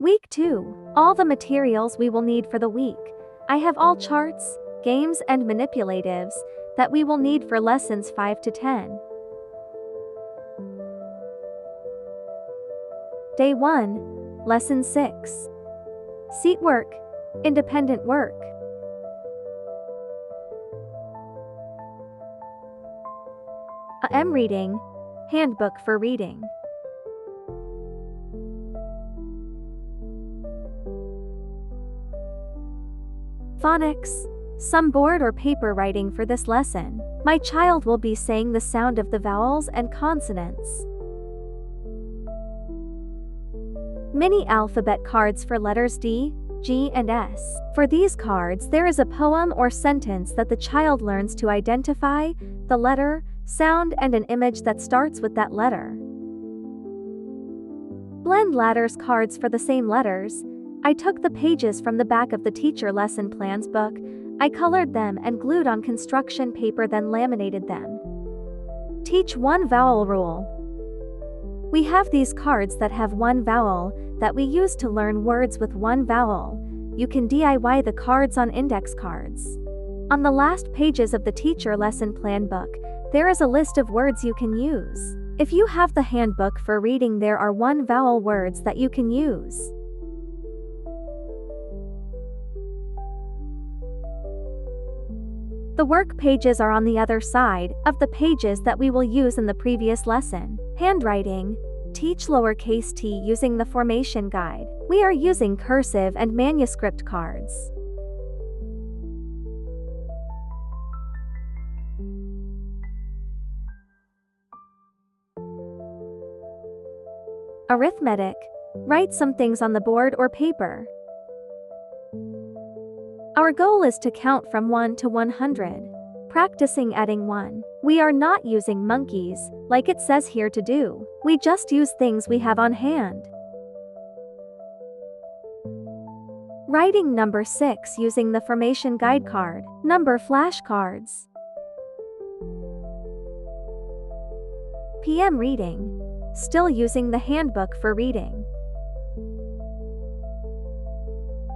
Week 2. All the materials we will need for the week. I have all charts, games and manipulatives that we will need for lessons 5 to 10. Day 1. Lesson 6. Seat work. Independent work. AM reading. Handbook for reading. Phonics. Some board or paper writing for this lesson. My child will be saying the sound of the vowels and consonants. Mini alphabet cards for letters D, G, and S. For these cards, there is a poem or sentence that the child learns to identify, the letter, sound, and an image that starts with that letter. Blend letters cards for the same letters. I took the pages from the back of the teacher lesson plans book, I colored them and glued on construction paper, then laminated them. Teach one vowel rule. We have these cards that have one vowel that we use to learn words with one vowel. You can DIY the cards on index cards. On the last pages of the teacher lesson plan book, there is a list of words you can use. If you have the handbook for reading, there are one vowel words that you can use. The work pages are on the other side of the pages that we will use in the previous lesson. Handwriting. Teach lowercase t using the formation guide. We are using cursive and manuscript cards. Arithmetic. Write some things on the board or paper. Our goal is to count from 1 to 100. Practicing adding 1. We are not using monkeys, like it says here, to do. We just use things we have on hand. Writing number 6 using the formation guide card. Number flashcards. PM reading. Still using the handbook for reading.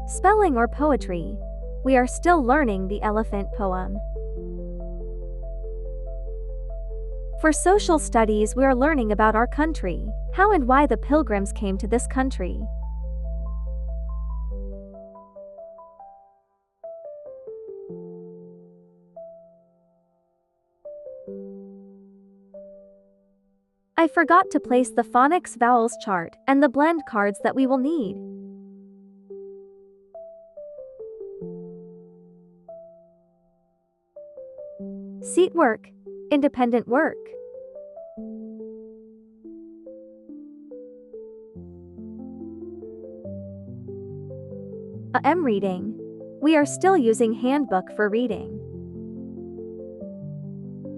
Spelling or poetry. We are still learning the elephant poem. For social studies, we are learning about our country, how and why the pilgrims came to this country. I forgot to place the phonics vowels chart and the blend cards that we will need. Seat work. Independent work. AM reading. We are still using handbook for reading.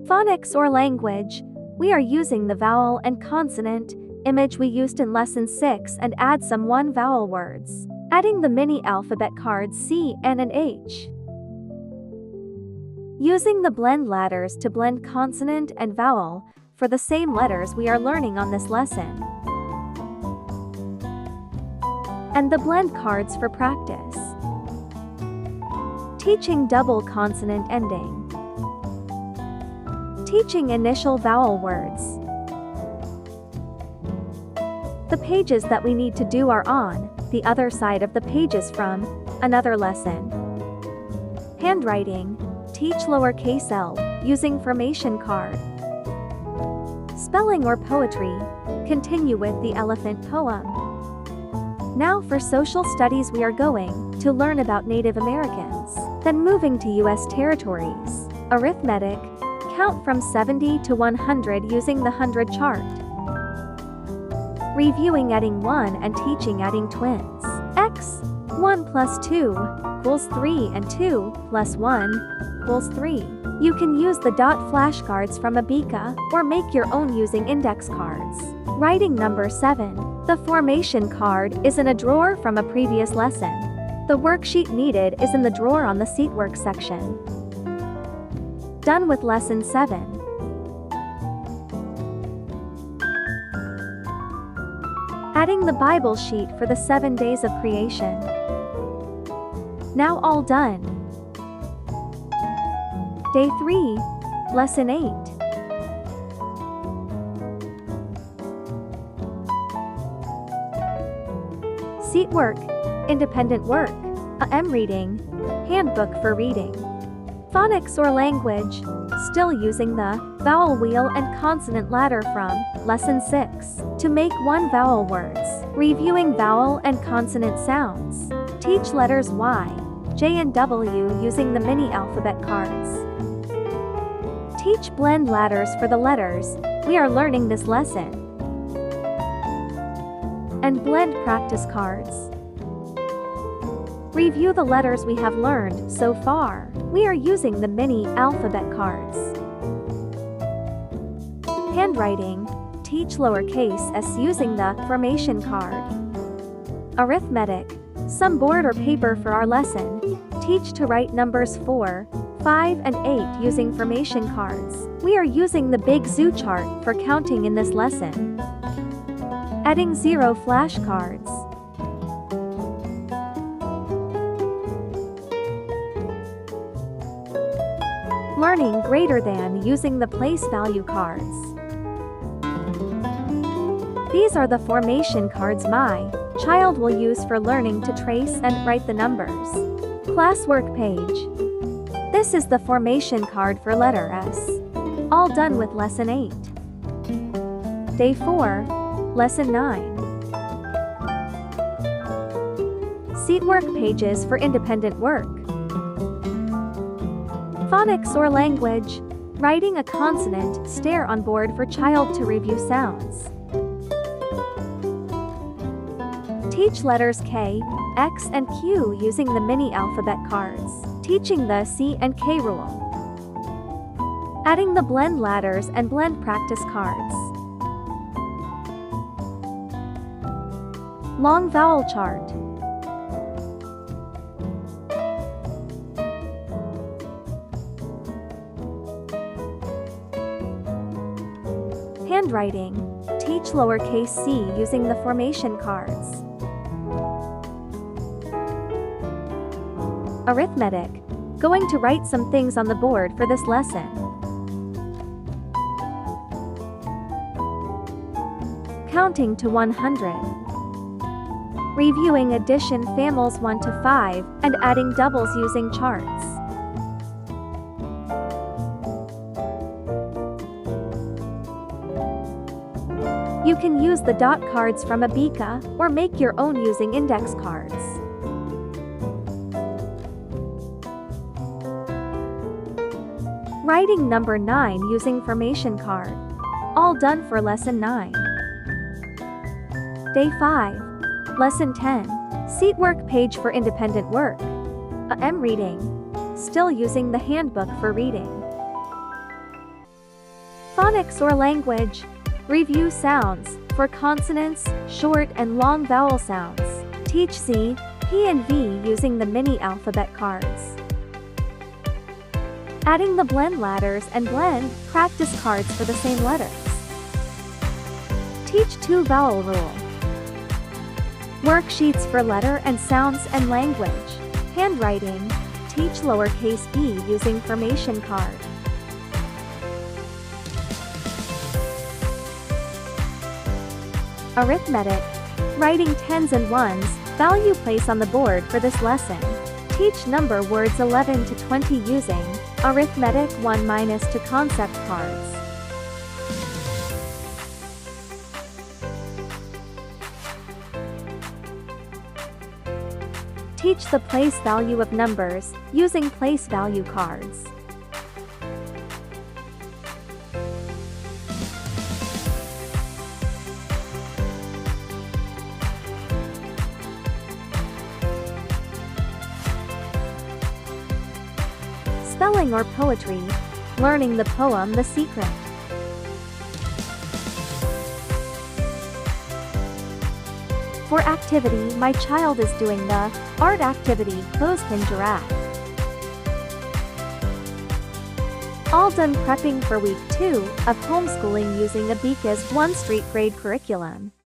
Phonics or language. We are using the vowel and consonant image we used in lesson 6 and add some one vowel words. Adding the mini alphabet cards C, N, and H. Using the blend ladders to blend consonant and vowel for the same letters we are learning on this lesson. And the blend cards for practice. Teaching double consonant ending. Teaching initial vowel words. The pages that we need to do are on the other side of the pages from another lesson. Handwriting. Teach lowercase l using formation card. Spelling or poetry. Continue with the elephant poem. Now for social studies, we are going to learn about Native Americans, then moving to U.S. territories. Arithmetic. Count from 70 to 100 using the 100 chart. Reviewing adding 1 and teaching adding twins. X. 1 plus 2 equals 3 and 2 plus 1 equals 3. You can use the dot flashcards from Abeka or make your own using index cards. Writing number 7. The formation card is in a drawer from a previous lesson. The worksheet needed is in the drawer on the seat work section. Done with lesson 7. Adding the Bible sheet for the 7 days of creation. Now all done. Day 3, Lesson 8. Seat work, independent work, AM reading, handbook for reading. Phonics or language, still using the vowel wheel and consonant ladder from Lesson 6 to make one vowel words. Reviewing vowel and consonant sounds. Teach letters Y, J and W using the mini alphabet cards. Teach blend ladders for the letters we are learning this lesson. And blend practice cards. Review the letters we have learned so far. We are using the mini alphabet cards. Handwriting. Teach lowercase s using the formation card. Arithmetic. Some board or paper for our lesson. Teach to write numbers 4, 5 and 8 using formation cards. We are using the big zoo chart for counting in this lesson. Adding 0 flashcards. Learning greater than using the place value cards. These are the formation cards my child will use for learning to trace and write the numbers. Classwork page. This is the formation card for letter S. All done with Lesson 8. Day 4, Lesson 9. Seatwork pages for independent work. Phonics or language, writing a consonant stare on board for child to review sounds. Teach letters K, X and Q using the mini alphabet cards, teaching the C and K rule. Adding the blend ladders and blend practice cards. Long vowel chart. Handwriting. Teach lowercase c using the formation cards. Arithmetic. Going to write some things on the board for this lesson. Counting to 100. Reviewing addition families 1 to 5 and adding doubles using charts. You can use the dot cards from Abeka or make your own using index cards. Writing number 9 using formation card. All done for Lesson 9. Day 5. Lesson 10. Seatwork page for independent work. AM reading. Still using the handbook for reading. Phonics or language. Review sounds for consonants, short and long vowel sounds. Teach Z, P and V using the mini alphabet cards. Adding the blend ladders and blend practice cards for the same letters. Teach 2 vowel rule. Worksheets for letter and sounds and language. Handwriting. Teach lowercase b using formation card. Arithmetic. Writing tens and ones, value place on the board for this lesson. Teach number words 11 to 20 using arithmetic 1- to concept cards. Teach the place value of numbers using place value cards. Spelling or poetry, learning the poem The Secret. For activity, my child is doing the art activity clothespin giraffe. All done prepping for week 2 of homeschooling using Abeka's 1 street grade curriculum.